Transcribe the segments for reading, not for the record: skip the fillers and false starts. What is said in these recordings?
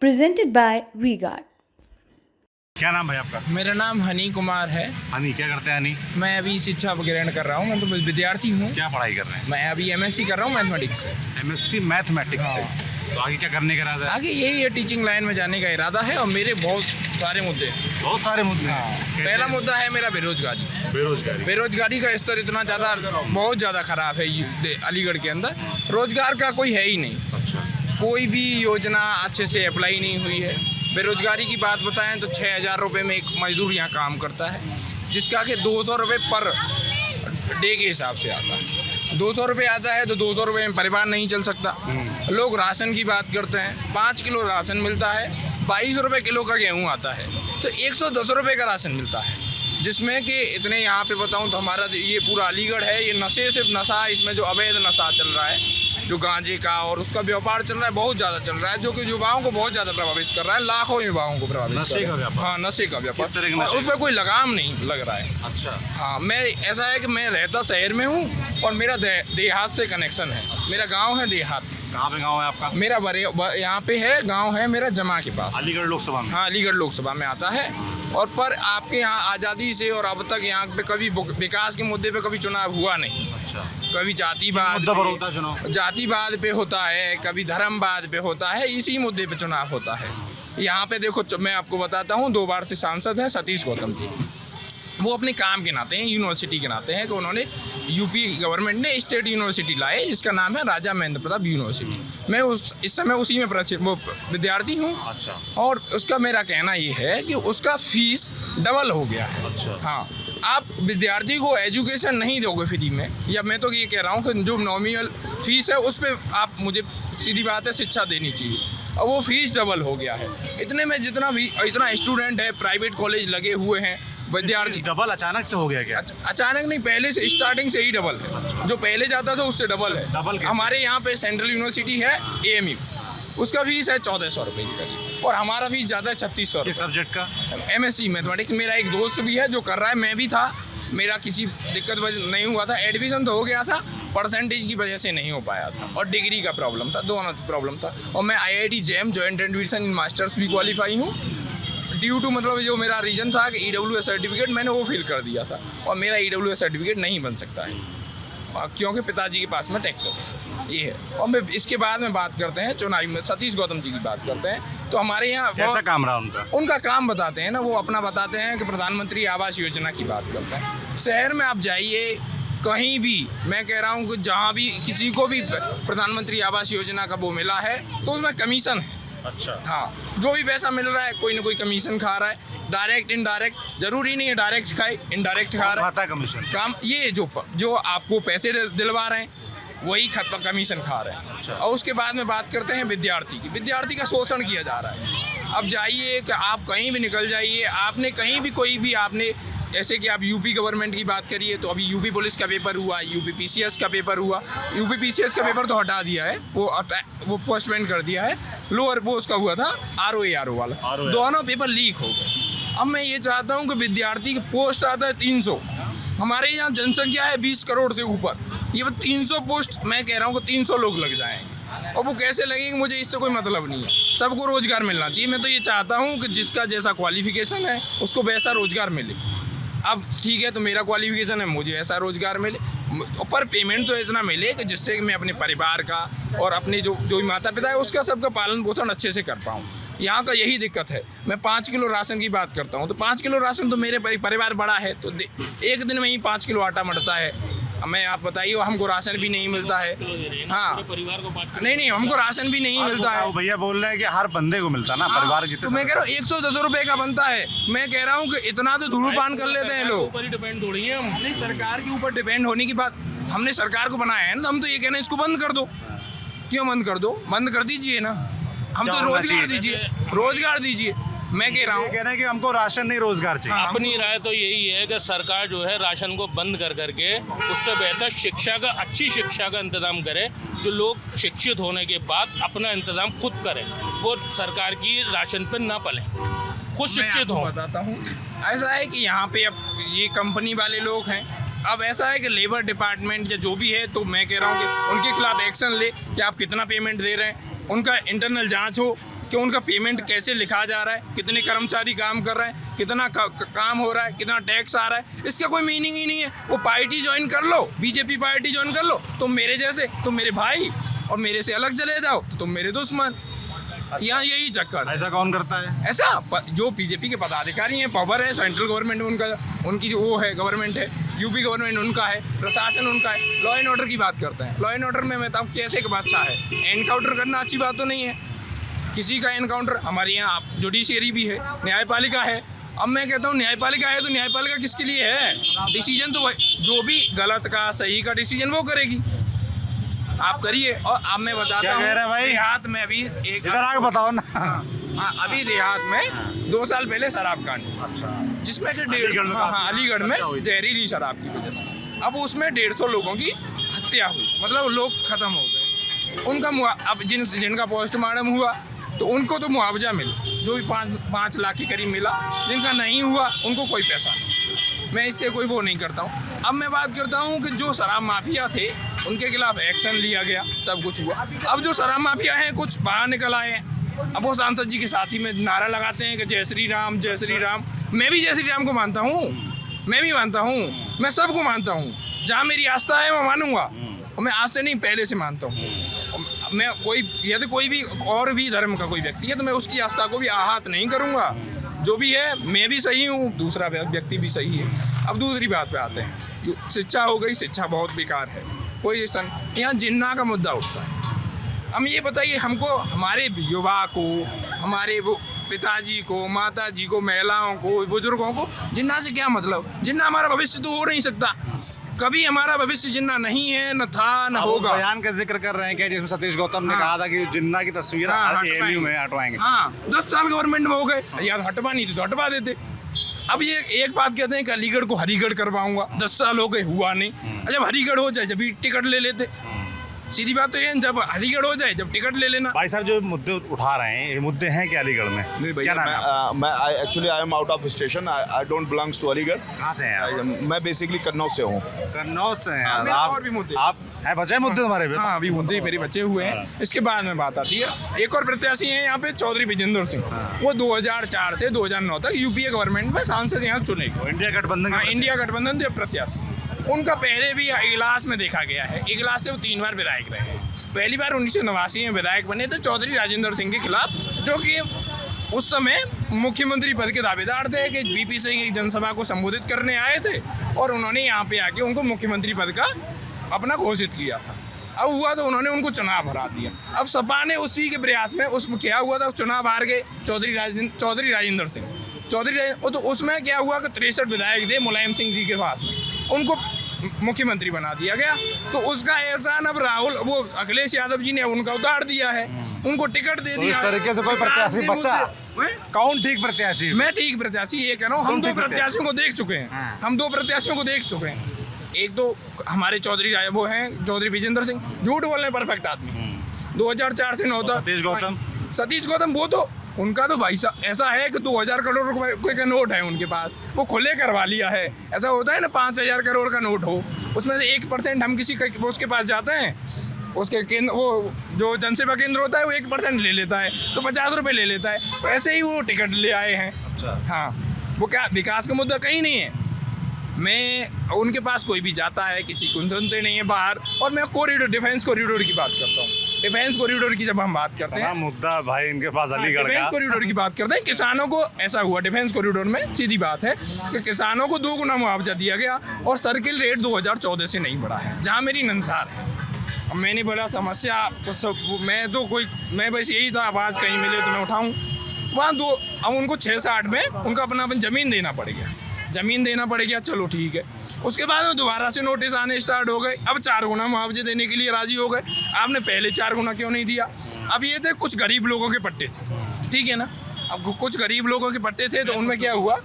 presented by V-Guard. क्या नाम है आपका? मेरा नाम हनी कुमार है। हनी, क्या करते हैं हनी? मैं अभी शिक्षा ग्रहण कर रहा हूँ। मैं तो विद्यार्थी हूँ। क्या पढ़ाई कर रहे हैं? मैं अभी एमएससी कर रहा हूँ मैथमेटिक्स से। एमएससी मैथमेटिक्स से। तो आगे क्या करने का इरादा है? आगे यही है, टीचिंग लाइन में जाने का इरादा है और मेरे बहुत सारे मुद्दे हैं। बहुत सारे मुद्दे हैं। हाँ, कैसे? पहला मुद्दा है मेरा बेरोजगारी। बेरोजगारी का स्तर इतना ज़्यादा बहुत ज़्यादा ख़राब है अलीगढ़ के अंदर। रोजगार का कोई है ही नहीं। अच्छा। कोई भी योजना अच्छे से अप्लाई नहीं हुई है। बेरोजगारी की बात बताएं तो 6,000 रुपये में एक मजदूर यहाँ काम करता है, जिसका कि 200 रुपये पर डे के हिसाब से आता है। 200 रुपये आता है तो 200 रुपये में परिवार नहीं चल सकता। लोग राशन की बात करते हैं, 5 किलो राशन मिलता है, 22 रुपये किलो का गेहूँ आता है, तो 110 रुपये का राशन मिलता है, जिसमें कि इतने यहाँ पे बताऊँ तो हमारा ये पूरा अलीगढ़ है, ये नशे से नशा, इसमें जो अवैध नशा चल रहा है, जो गांजे का और उसका व्यापार चल रहा है, बहुत ज़्यादा चल रहा है, जो कि युवाओं को बहुत ज़्यादा प्रभावित कर रहा है। लाखों युवाओं को प्रभावित कर रहा है। व्यापार? हाँ, नशे का व्यापार। किस तरह के नशे? उसमें कोई लगाम नहीं लग रहा है। अच्छा। हाँ, मैं ऐसा है कि मैं रहता शहर में हूँ और मेरा देहात से कनेक्शन है। मेरा गाँव है देहात। कहाँ पे गाँव है आपका? मेरा यहाँ पे है, गाँव है मेरा जमा के पास। अलीगढ़ लोकसभा में? हाँ, अलीगढ़ लोकसभा में आता है। और पर आपके यहाँ आज़ादी से और अब तक यहाँ पे कभी विकास के मुद्दे पे कभी चुनाव हुआ नहीं। अच्छा। कभी जातिवाद मुद्दा पर होता है चुनाव? जातिवाद पे होता है, कभी धर्मवाद पे होता है, इसी मुद्दे पे चुनाव होता है। यहाँ पे देखो, मैं आपको बताता हूँ, 2 बार से सांसद हैं सतीश गौतम जी। वो अपने काम के नाते हैं, यूनिवर्सिटी के नाते हैं कि उन्होंने यूपी गवर्नमेंट ने स्टेट यूनिवर्सिटी लाए, जिसका नाम है राजा महेंद्र प्रताप यूनिवर्सिटी। मैं इस समय उसी में वो विद्यार्थी हूँ। अच्छा। और उसका मेरा कहना ये है कि उसका फीस डबल हो गया है। अच्छा। हाँ, आप विद्यार्थी को एजुकेशन नहीं दोगे फ्री में, या मैं तो ये कह रहा हूँ कि जो नॉमिनल फीस है उस पर आप, मुझे सीधी बात है, शिक्षा देनी चाहिए, और वो फीस डबल हो गया है। इतने में इतना स्टूडेंट है, प्राइवेट कॉलेज लगे हुए हैं, विद्यार्थी। डबल अचानक से हो गया क्या? अचानक नहीं, पहले से स्टार्टिंग से ही डबल है। जो पहले जाता था उससे डबल है। डबल कैसे? हमारे यहाँ पे सेंट्रल यूनिवर्सिटी है AMU, उसका फीस है 1400 रुपये के करीब, और हमारा फीस ज़्यादा है 3600 किस रुपये। सब्जेक्ट का? MSc mathematics. मेरा एक दोस्त भी है जो कर रहा है, मैं भी था, मेरा किसी दिक्कत वजह नहीं हुआ था, एडमिशन तो हो गया था, परसेंटेज की वजह से नहीं हो पाया था, और डिग्री का प्रॉब्लम था, दोनों प्रॉब्लम था। और मैं IIT JAM joint admission in masters भी क्वालिफाई हूँ। ड्यू टू मतलब जो मेरा रीजन था कि EWS सर्टिफिकेट मैंने वो फिल कर दिया था, और मेरा EWS सर्टिफिकेट नहीं बन सकता है क्योंकि पिताजी के पास में टैक्सेस है, ये है। और मैं इसके बाद में बात करते हैं चुनावी में, सतीश गौतम जी की बात करते हैं। तो हमारे यहाँ कैसा काम रहा उनका? उनका काम बताते हैं ना, वो अपना बताते हैं कि प्रधानमंत्री आवास योजना की बात करते हैं। शहर में आप जाइए कहीं भी, मैं कह रहा हूँ कि जहाँ भी किसी को भी प्रधानमंत्री आवास योजना का वो मिला है तो उसमें कमीशन है। अच्छा। हाँ, जो भी पैसा मिल रहा है कोई ना कोई कमीशन खा रहा है, डायरेक्ट इनडायरेक्ट, जरूरी नहीं है डायरेक्ट खाए, इनडायरेक्ट खा रहा है। खाता कमीशन काम ये जो आपको पैसे दिलवा रहे हैं वही कमीशन खा रहे हैं। अच्छा। और उसके बाद में बात करते हैं विद्यार्थी की। विद्यार्थी का शोषण किया जा रहा है। अब जाइए कि आप कहीं भी निकल जाइए, आपने कहीं भी कोई भी आपने, जैसे कि आप यूपी गवर्नमेंट की बात करिए तो अभी यूपी पुलिस का पेपर हुआ, यूपी PCS का पेपर हुआ। यूपी PCS का पेपर तो हटा दिया है, वो पोस्टपोन कर दिया है। लोअर वो उसका हुआ था RO वाला, दोनों पेपर लीक हो गए। अब मैं ये चाहता हूँ कि विद्यार्थी की पोस्ट आता है 300, हमारे यहाँ जनसंख्या है 20 करोड़ से ऊपर, ये 300 पोस्ट, मैं कह रहा हूँ कि 300 लोग लग जाएंगे। और वो कैसे लगेंगे, मुझे इससे कोई मतलब नहीं है। सबको रोजगार मिलना चाहिए। मैं तो ये चाहता हूँ कि जिसका जैसा क्वालिफिकेशन है उसको वैसा रोजगार मिले। अब ठीक है, तो मेरा क्वालिफिकेशन है, मुझे ऐसा रोजगार मिले, पर पेमेंट तो इतना मिले कि जिससे कि मैं अपने परिवार का और अपने जो माता पिता है उसका सबका पालन पोषण अच्छे से कर पाऊँ। यहाँ का यही दिक्कत है। मैं 5 किलो राशन की बात करता हूँ तो 5 किलो राशन तो मेरे परिवार बड़ा है तो एक दिन में ही 5 किलो आटा मरता है। मैं आप बताइए, हमको राशन भी नहीं मिलता है। हाँ, नहीं, हमको राशन भी नहीं मिलता है। भैया बोल रहे हैं कि हर बंदे को मिलता ना, परिवार जितने। तो मैं कह रहा हूँ 110 रुपये का बनता है। मैं कह रहा हूँ कि इतना तो धूम्रपान कर लेते हैं लोग। डिपेंड थोड़ी है हम। नहीं, सरकार के ऊपर डिपेंड होने की बात, हमने सरकार को बनाया है ना, हम तो ये कहना है इसको बंद कर दो। क्यों बंद कर दो? बंद कर दीजिए ना, हम तो रोजगार दीजिए। मैं कह रहा हूँ कहना है कि हमको राशन नहीं, रोजगार चाहिए। अपनी राय तो यही है कि सरकार जो है राशन को बंद कर करके उससे बेहतर अच्छी शिक्षा का इंतजाम करे, जो लोग शिक्षित होने के बाद अपना इंतजाम खुद करें, वो सरकार की राशन पे ना पलें, खुद शिक्षित हों। बताता हूँ, ऐसा है कि यहाँ पे अब ये कंपनी वाले लोग हैं। अब ऐसा है कि लेबर डिपार्टमेंट या जो भी है, तो मैं कह रहा हूँ कि उनके खिलाफ एक्शन ले कि आप कितना पेमेंट दे रहे हैं, उनका इंटरनल जांच हो, कि उनका पेमेंट कैसे लिखा जा रहा है, कितने कर्मचारी काम कर रहे हैं, कितना काम हो रहा है, कितना टैक्स आ रहा है, इसका कोई मीनिंग ही नहीं है। वो पार्टी ज्वाइन कर लो, बीजेपी पार्टी ज्वाइन कर लो, तुम मेरे जैसे, तुम मेरे भाई, और मेरे से अलग चले जाओ तो तुम मेरे दुश्मन। यहाँ यही चक्कर है। ऐसा कौन करता है? ऐसा जो बीजेपी के पदाधिकारी हैं, पावर है, सेंट्रल गवर्नमेंट उनका, उनकी जो वो है गवर्नमेंट है, यूपी गवर्नमेंट उनका है, प्रशासन उनका है। लॉ एंड ऑर्डर की बात करते हैं, लॉ एंड ऑर्डर में मैं बताऊँ कैसे बादशाह है। एनकाउंटर करना अच्छी बात तो नहीं है, किसी का एनकाउंटर। हमारे यहाँ जुडिशियरी भी है, न्यायपालिका है। अब मैं कहता हूँ न्यायपालिका है तो न्यायपालिका किसके लिए है? डिसीजन तो जो भी गलत का सही का डिसीजन वो करेगी, आप करिए। और अब मैं बताता हूँ देहात में अभी एक इधर आके बताओ ना। हाँ, अभी देहात में 2 साल पहले शराब कांड, जिसमें कि अलीगढ़ में जहरीली शराब की वजह से अब उसमें 150 लोगों की हत्या हुई, मतलब लोग खत्म हो गए। उनका अब जिनका पोस्टमार्टम हुआ तो उनको तो मुआवजा मिला, जो भी 5 लाख के करीब मिला। जिनका नहीं हुआ उनको कोई पैसा नहीं। मैं इससे कोई वो नहीं करता हूँ। अब मैं बात करता हूँ कि जो शराब माफिया थे उनके खिलाफ एक्शन लिया गया, सब कुछ हुआ। अब जो शराब माफिया हैं कुछ बाहर निकल आए हैं, अब वो सांसद जी के साथ ही में नारा लगाते हैं कि जय श्री राम, जय श्री राम। मैं भी जय श्री राम को मानता हूँ, मैं भी मानता हूँ, मैं सबको मानता हूँ। जहाँ मेरी आस्था है मैं मानूंगा, और मैं आज से नहीं पहले से मानता हूँ। मैं कोई यदि कोई भी और भी धर्म का कोई व्यक्ति है तो मैं उसकी आस्था को भी आहत नहीं करूँगा। जो भी है मैं भी सही हूँ, दूसरा व्यक्ति भी सही है। अब दूसरी बात पे आते हैं, शिक्षा हो गई। शिक्षा बहुत बेकार है, कोई यहाँ जिन्ना का मुद्दा उठता है। हम ये बताइए हमको, हमारे युवा को, हमारे वो पिताजी को, माताजी को, महिलाओं को, बुजुर्गों को जिन्ना से क्या मतलब? जिन्ना हमारा भविष्य तो हो नहीं सकता, कभी हमारा भविष्य जिन्ना नहीं है, न था न होगा। बयान का जिक्र कर रहे हैं क्या, जिसमें सतीश गौतम ने कहा था कि जिन्ना की तस्वीर AMU में हटवाएंगे। हाँ, 10 साल गवर्नमेंट में हो गए, यार हटवा नहीं तो हटवा देते। अब ये एक बात कहते हैं कि अलीगढ़ को हरिगढ़ करवाऊंगा, 10 साल हो गए, हुआ नहीं। जब हरिगढ़ हो जाए जब टिकट ले लेते। सीधी बात तो ये, जब अलीगढ़ हो जाए जब टिकट ले लेना। भाई साहब जो मुद्दे उठा रहे हैं, ये मुद्दे हैं क्या अलीगढ़ में? क्या नाम है? मैं actually I am out of station, I don't belongs to Aligarh. कहाँ से हैं आप? मैं बेसिकली कन्नौज से हूँ। कन्नौज से हैं और भी मुद्दे आप हैं, बचे मुद्दे तुम्हारे पे? हाँ, अभी मुद्दे मेरे बचे हुए हैं, इसके बाद में बात आती है। एक और प्रत्याशी हैं यहाँ पे, चौधरी विजेंद्र सिंह। वो 2004 से 2009 तक यूपीए गवर्नमेंट में सांसद यहाँ चुने गए। इंडिया गठबंधन। हाँ, इंडिया गठबंधन के प्रत्याशी। उनका पहले भी इगलास में देखा गया है, इगलास से वो 3 बार विधायक रहे हैं। पहली बार 1989 में विधायक बने थे चौधरी राजेंद्र सिंह के खिलाफ, जो कि उस समय मुख्यमंत्री पद के दावेदार थे, कि बीपी सिंह एक जनसभा को संबोधित करने आए थे और उन्होंने यहाँ पे आके उनको मुख्यमंत्री पद का अपना घोषित किया था। अब हुआ तो उन्होंने उनको चुनाव हरा दिया। अब सपा ने उसी के प्रयास में उसमें क्या हुआ था, चुनाव हार गए चौधरी राजेंद्र सिंह। तो उसमें क्या हुआ कि 63 विधायक थे मुलायम सिंह जी के पास में, उनको मुख्यमंत्री बना दिया गया। तो उसका एहसान अब राहुल, वो अखिलेश यादव जी ने उनका उतार दिया है, उनको टिकट दे दिया। इस तरीके से कोई प्रत्याशी बचा? कौन ठीक प्रत्याशी? मैं ठीक प्रत्याशी ये कह रहा हूँ। हम 2 प्रत्याशियों को देख चुके हैं, हम 2 प्रत्याशियों को देख चुके हैं। एक तो हमारे चौधरी वो हैं चौधरी विजेंद्र सिंह, झूठ बोलने परफेक्ट आदमी, 2004 से 9 तक। सतीश गौतम वो तो उनका तो भाई साहब ऐसा है कि 2000 करोड़ रुपए का नोट है उनके पास, वो खुले करवा लिया है। ऐसा होता है ना, 5000 करोड़ का नोट हो, उसमें से 1% हम किसी उसके पास जाते हैं, उसके केंद्र, वो जो जनसेवा केंद्र होता है वो 1% ले लेता है, तो 50 रुपये ले लेता है। ऐसे ही वो टिकट ले आए हैं। हाँ, वो क्या विकास का मुद्दा कहीं नहीं है। मैं उनके पास कोई भी जाता है, किसी को सुनते नहीं है बाहर। और मैं कॉरिडोर, डिफेंस कॉरिडोर की बात करता हूँ। डिफेंस कॉरिडोर की जब हम बात करते हैं, मुद्दा भाई इनके पास अलीगढ़ का। डिफेंस कॉरिडोर की बात करते हैं, किसानों को ऐसा हुआ डिफेंस कॉरिडोर में, सीधी बात है कि किसानों को 2 गुना मुआवजा दिया गया और सर्किल रेट 2014 से नहीं बढ़ा है, जहाँ मेरी नंसार है। अब मैंने बड़ा समस्या तो मैं बस यही था, आवाज़ कहीं मिले तो मैं उठाऊँ वहाँ। अब उनको 6 से 8 में उनका अपना ज़मीन देना पड़ गया, चलो ठीक है। उसके बाद में दोबारा से नोटिस आने स्टार्ट हो गए। अब 4 गुना मुआवजे देने के लिए राजी हो गए। आपने पहले 4 गुना क्यों नहीं दिया? अब ये थे कुछ गरीब लोगों के पट्टे थे, ठीक है ना। अब कुछ गरीब लोगों के पट्टे थे तो उनमें क्या हुआ,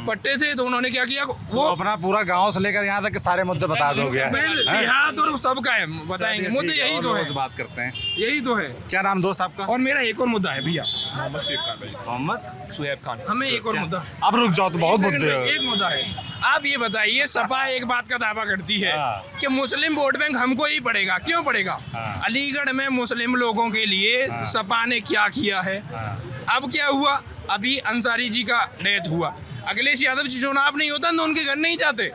पट्टे थे तो उन्होंने क्या किया, वो अपना पूरा गांव से लेकर यहाँ तक के सारे मुद्दे बता दोगे। देहात और सबका है, बताएंगे मुद्दे यही तो है। बात करते हैं, यही तो है। क्या नाम दोस्त आपका? और मेरा एक और मुद्दा है भैया, मोहम्मद शेख खान भाई, मोहम्मद सुहेब खान। हमें एक और मुद्दा, आप रुक जाओ तो बहुत मुद्दे हो। एक मुद्दा है। आप ये बताइए, सपा एक बात का दावा करती है हाँ। कि मुस्लिम वोट बैंक हमको ही पड़ेगा। क्यों पड़ेगा? हाँ। अलीगढ़ में मुस्लिम लोगों के लिए सपा ने क्या किया है? अब क्या हुआ? अभी अंसारी जी का डेथ हुआ, अखिलेश यादव जी चुनाव नहीं होता तो उनके घर नहीं जाते,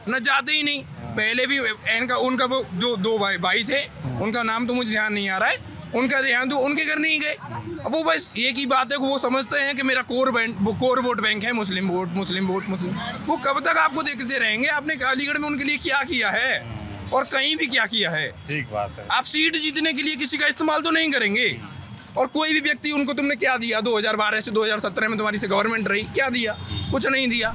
न जाते ही नहीं। पहले भी उनका वो जो दो भाई थे, उनका नाम तो मुझे ध्यान नहीं आ रहा है, उनका ध्यान तो उनके घर नहीं गए। अब वो बस एक ही बात है कि वो समझते हैं कि मेरा कोर वोट बैंक है मुस्लिम वोट। वो कब तक आपको देखते रहेंगे? आपने अलीगढ़ में उनके लिए क्या किया है और कहीं भी क्या किया है? ठीक बात है। आप सीट जीतने के लिए किसी का इस्तेमाल तो नहीं करेंगे। और कोई भी व्यक्ति, उनको तुमने क्या दिया? 2012 से 2017 में तुम्हारी से गवर्नमेंट रही, क्या दिया? कुछ नहीं दिया।